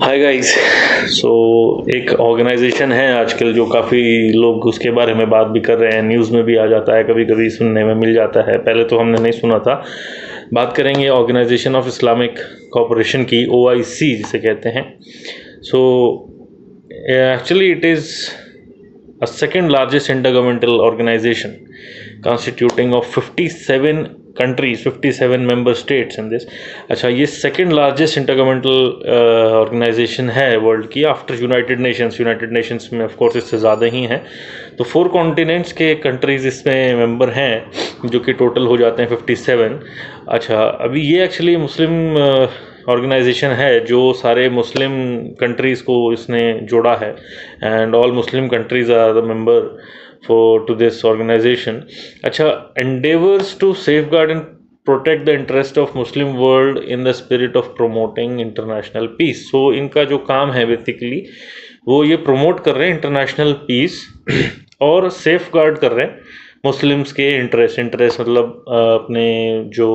Hi guys. सो एक organisation है आजकल जो काफ़ी लोग उसके बारे में बात भी कर रहे हैं, न्यूज़ में भी आ जाता है, कभी कभी सुनने में मिल जाता है। पहले तो हमने नहीं सुना था। बात करेंगे ऑर्गेनाइजेशन ऑफ इस्लामिक कोऑपरेशन की, OIC जिसे कहते हैं। So actually it is a second largest intergovernmental organization constituting of 57 countries, 57 member states in this। अच्छा, ये सेकेंड लार्जेस्ट इंटरगवर्नमेंटल ऑर्गेनाइजेशन है वर्ल्ड की आफ्टर यूनाइटेड नेशंस में ऑफ कोर्स इससे ज़्यादा ही हैं। तो 4 कॉन्टिनेंट्स के कंट्रीज़ इसमें मेंबर हैं जो कि टोटल हो जाते हैं 57। अच्छा, अभी ये एक्चुअली मुस्लिम ऑर्गेनाइजेशन है जो सारे मुस्लिम कंट्रीज़ को इसने जोड़ा है, and all Muslim countries are the member for to this organisation. अच्छा, endeavours to safeguard and protect the interest of Muslim world in the spirit of promoting international peace. So इनका जो काम है basically वो ये promote कर रहे हैं इंटरनेशनल पीस और सेफ गार्ड कर रहे हैं मुस्लिम्स के इंटरेस्ट मतलब अपने जो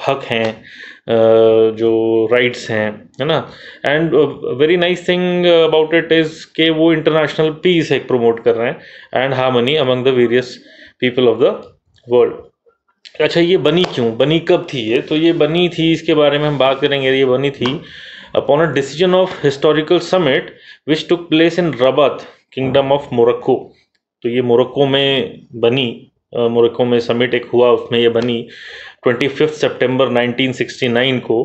हक हैं, जो राइट्स हैं, है ना। And very nice thing about it is कि वो इंटरनेशनल पीस एक प्रमोट कर रहे हैं and harmony among the various people of the world. अच्छा, ये बनी क्यों, बनी कब थी ये? तो ये बनी थी, इसके बारे में हम बात करेंगे। ये बनी थी upon a decision of historical summit which took place in Rabat, kingdom of Morocco. तो ये मोरक्को में बनी, मोरक्को में समिट एक हुआ, उसमें ये बनी 25 सितंबर 1969 को,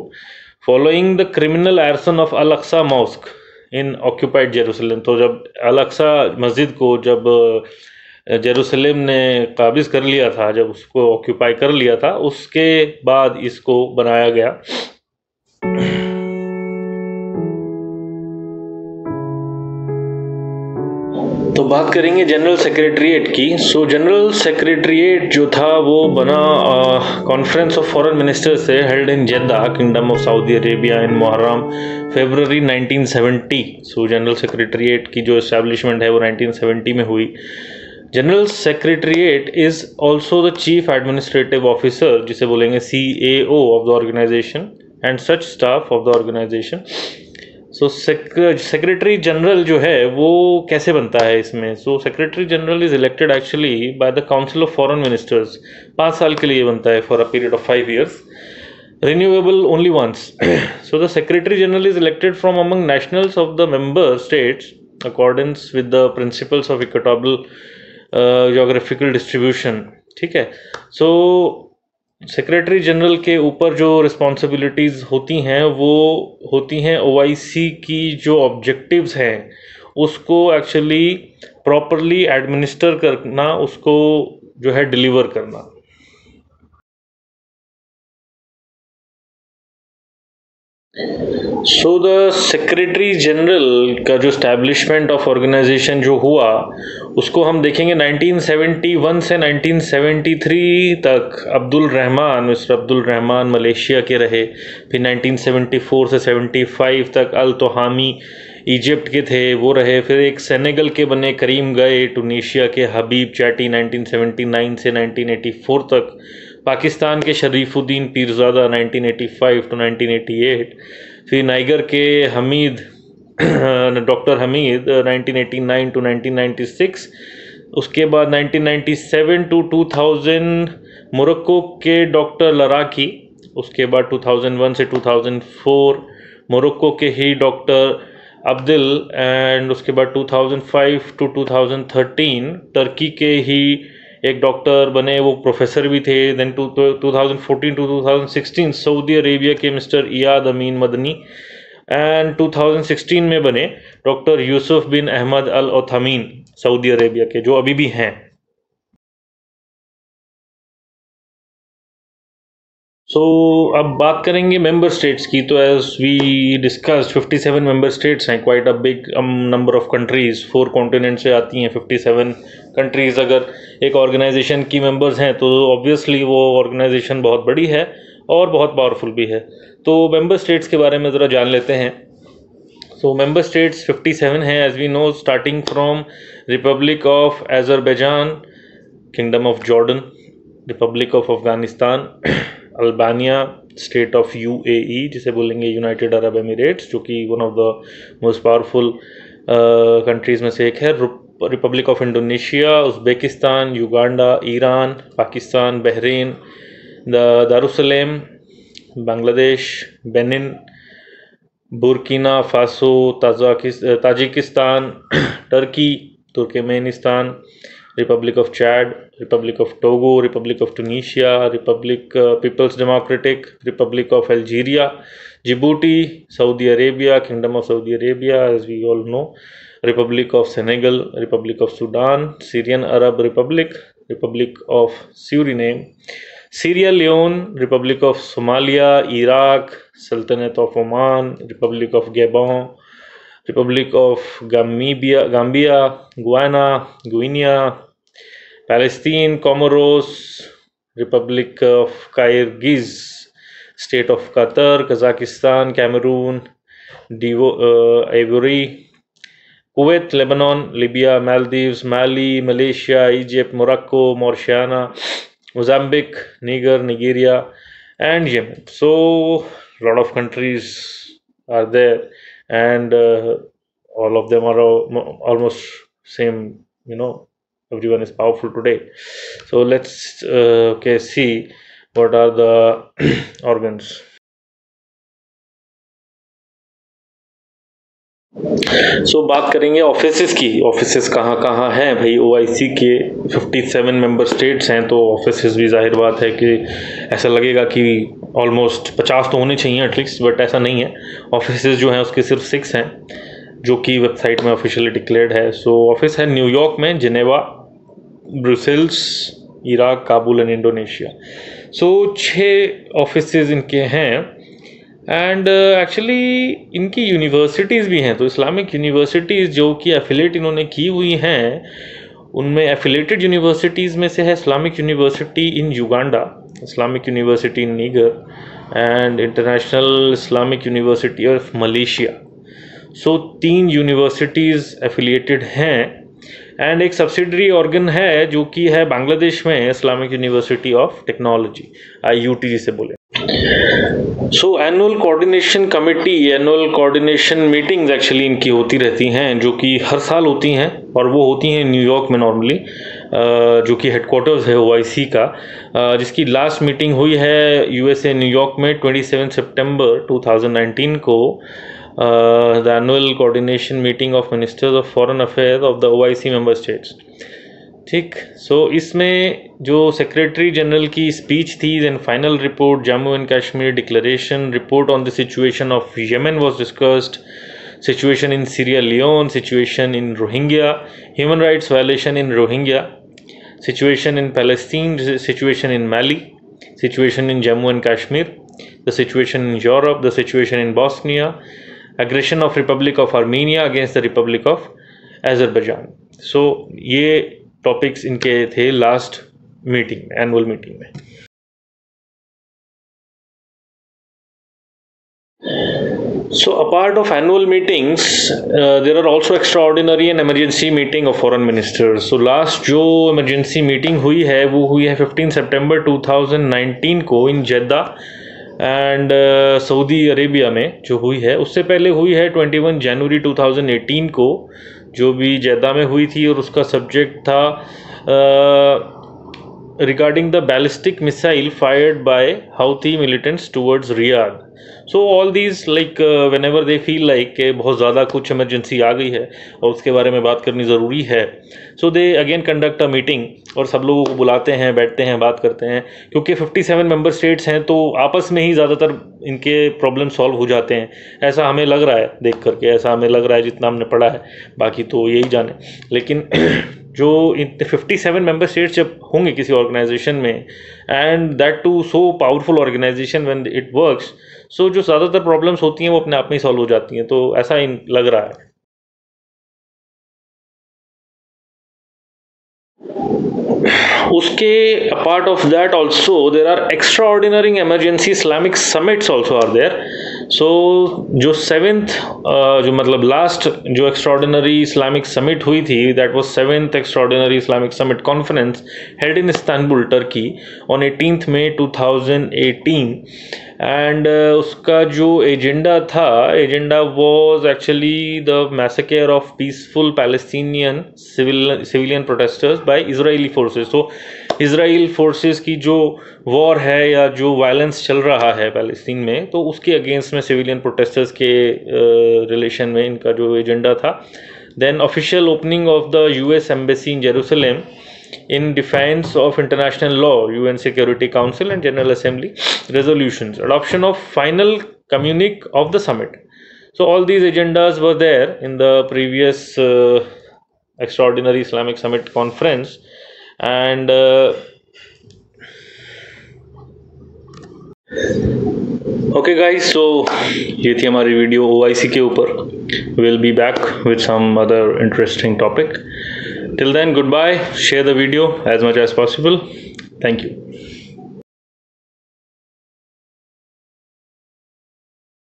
following the criminal arson of Al Aqsa mosque in occupied Jerusalem. तो जब अल अक्सा मस्जिद को जब जेरूसलम ने काबिज कर लिया था, जब उसको ऑक्यूपाई कर लिया था, उसके बाद इसको बनाया गया। तो बात करेंगे जनरल सेक्रेटरीट की। सो जनरल सेक्रेटरीट जो था वो बना कॉन्फ्रेंस ऑफ फॉरेन मिनिस्टर से, held in Jeddah, kingdom of Saudi Arabia, in Muharram February 1970। So general secretariat की जो इस्टेब्लिशमेंट है वो 1970 में हुई। General secretariat is also the chief administrative officer, जिसे बोलेंगे CAO of the organisation, and such staff of the organisation. So secretary general जो है वो कैसे बनता है इसमें? So secretary general is elected actually by the council of foreign ministers. 5 साल के लिए बनता है, for a period of 5 years, renewable only once। So the secretary general is elected from among nationals of the member states accordance with the principles of equitable geographical distribution। ठीक है। सो secretary general के ऊपर जो responsibilities होती हैं वो होती हैं OIC की जो ऑब्जेक्टिव्स हैं उसको एक्चुअली प्रॉपरली एडमिनिस्टर करना, उसको जो है डिलीवर करना। सो द सेक्रेटरी जनरल का जो स्टैब्लिशमेंट ऑफ ऑर्गेनाइजेशन जो हुआ उसको हम देखेंगे 1971 से 1973 तक। मिस्टर अब्दुल रहमान मलेशिया के रहे। फिर 1974 से 75 तक अल तोहामी इजिप्ट के थे, वो रहे। फिर एक सेनेगल के बने करीम गए, टूनीशिया के हबीब चैटी 1979 से 1984 तक, पाकिस्तान के शरीफुद्दीन पीरज़ादा 1985 टू 1988, फिर नाइगर के हमीद डॉक्टर हमीद 1989 टू 1996, उसके बाद 1997 टू 2000 मोरक्को के डॉक्टर लराकी, उसके बाद 2001 से 2004 मोरक्को के ही डॉक्टर अब्दिल, एंड उसके बाद 2005 टू 2013 टर्की के ही एक डॉक्टर बने, वो प्रोफेसर भी थे। देन 2014 टू 2016 सऊदी अरेबिया के मिस्टर इयाद अमीन मदनी, एंड 2016 में बने डॉक्टर यूसुफ बिन अहमद अल ओथमीन सऊदी अरेबिया के, जो अभी भी हैं। सो अब बात करेंगे मेंबर स्टेट्स की। तो as we discuss 57 member states हैं, quite a big number of countries. 4 continent से आती हैं 57 कंट्रीज़। अगर एक ऑर्गेनाइजेशन की मेंबर्स हैं तो ऑब्वियसली वो ऑर्गेनाइजेशन बहुत बड़ी है और बहुत पावरफुल भी है। तो मेंबर स्टेट्स के बारे में ज़रा जान लेते हैं। सो मेंबर स्टेट्स 57 हैं as we know, starting from republic of Azerbaijan, kingdom of Jordan, republic of Afghanistan, Albania, state of UAE जिसे बोलेंगे यूनाइटेड अरब एमिरेट्स, जो कि one of the most powerful countries में से एक है। Republic of Indonesia, Uzbekistan, Uganda, Iran, Pakistan, Bahrain, Darussalam, Bangladesh, Benin, Burkina Faso, Tajikistan, Turkey, Turkmenistan, republic of Chad, republic of Togo, republic of Tunisia, republic people's democratic republic of Algeria, Djibouti, Saudi Arabia, kingdom of Saudi Arabia as we all know, republic of Senegal, republic of Sudan, Syrian Arab republic, republic of Suriname, Sierra Leone, republic of Somalia, Iraq, सल्तनत of Oman, republic of Gabon, republic of Gambia, Guinea, Palestine, Comoros, republic of Kyrgyz, state of Qatar, Kazakhstan, Cameroon, Ivory, Kuwait, Lebanon, Libya, Maldives, Mali, Malaysia, Egypt, Morocco, Mauritius, Mozambique, Nigeria, and Yemen. So, a lot of countries are there, and all of them are almost same. Everyone is powerful today. So let's see what are the organs. बात करेंगे offices की। Offices कहाँ कहाँ हैं भाई? OIC के 57 member states हैं, तो ऑफिसेस भी जाहिर बात है कि ऐसा लगेगा कि ऑलमोस्ट 50 तो होने चाहिए एटलीस्ट, बट ऐसा नहीं है। ऑफिसेस जो हैं उसके सिर्फ 6 हैं, जो कि वेबसाइट में ऑफिशियली डिक्लेयर्ड है। सो ऑफिस है न्यूयॉर्क में, Geneva, Brussels, Iraq, Kabul and Indonesia. So 6 offices इनके हैं। एंड एक्चुअली इनकी यूनिवर्सिटीज़ भी हैं। तो इस्लामिक यूनिवर्सिटीज़ जो कि एफिलेट इन्होंने की हुई हैं, उनमें एफिलेटेड यूनिवर्सिटीज़ में से है Islamic university in Uganda, Islamic university in Niger and international Islamic university of Malaysia. So 3 universities affiliated हैं। एंड एक सब्सिडरी ऑर्गन है जो कि है बांग्लादेश में, Islamic university of technology, IUT जिसे बोले। So annual coordination committee, annual coordination meetings actually इनकी होती रहती हैं, जो कि हर साल होती हैं, और वो होती हैं न्यूयॉर्क में नॉर्मली, जो कि हेडक्वार्टर्स है OIC का, जिसकी लास्ट मीटिंग हुई है USA न्यूयॉर्क में 27 सितंबर 2019 को, the annual coordination meeting of ministers of foreign affairs of the OIC member states. ठीक। सो इसमें जो सेक्रेटरी जनरल की स्पीच थी, then final report, Jammu and Kashmir declaration, report on the situation of Yemen was discussed, situation in Sierra Leone, situation in Rohingya, human rights violation in Rohingya, situation in Palestine, situation in Mali, situation in Jammu and Kashmir, the situation in Europe, the situation in Bosnia, aggression of republic of Armenia against the republic of Azerbaijan. So ये topics इनके थे last meeting में, annual meeting में। So apart of annual meetings, there are also extraordinary and emergency meeting of foreign ministers. So last जो emergency meeting हुई है वो हुई है 15 सितंबर 2019 को इन जेद्दा एंड सऊदी अरेबिया में जो हुई है। उससे पहले हुई है 21 जनवरी 2018 को, जो भी जेद्दा में हुई थी, और उसका सब्जेक्ट था regarding the ballistic missile fired by Houthi militants towards Riyadh. So all these like whenever they feel like बहुत ज़्यादा कुछ इमरजेंसी आ गई है और उसके बारे में बात करनी ज़रूरी है, so they again conduct a meeting और सब लोगों को बुलाते हैं, बैठते हैं, बात करते हैं। क्योंकि 57 मेंबर स्टेट्स हैं तो आपस में ही ज़्यादातर इनके प्रॉब्लम सॉल्व हो जाते हैं, ऐसा हमें लग रहा है देख करके, ऐसा हमें लग रहा है जितना हमने पढ़ा है, बाकी तो यही जाने। लेकिन जो 57 मेंबर स्टेट्स जब होंगे किसी ऑर्गेनाइजेशन में, and that to so powerful organisation when it works, so जो ज़्यादातर प्रॉब्लम्स होती हैं वो अपने आप में ही सॉल्व हो जाती हैं, तो ऐसा लग रहा है। उसके apart of that also there are extraordinary emergency Islamic summits also are there. So जो सेवेंथ जो मतलब लास्ट जो एक्स्ट्रॉर्डिनरी इस्लामिक समिट हुई थी, that was seventh extraordinary Islamic summit conference held in Istanbul Turkey on 18 May 2018 and उसका जो agenda was actually the massacre of peaceful Palestinian civilian protesters by Israeli forces. तो Israel forces की जो war है या जो वायलेंस चल रहा है पैलेस्टीन में, तो उसके अगेंस्ट में सिविलियन प्रोटेस्टर्स के रिलेशन में इनका जो एजेंडा था। Then official opening of the US embassy in Jerusalem in defense of international law, UN Security Council and General Assembly resolutions, adoption of final communique of the summit. So all these agendas were there in the previous extraordinary Islamic summit conference, and okay guys, so ये थी हमारी video OIC के ऊपर। We'll be back with some other interesting topic. Till then, goodbye. Share the video as much as possible. Thank you.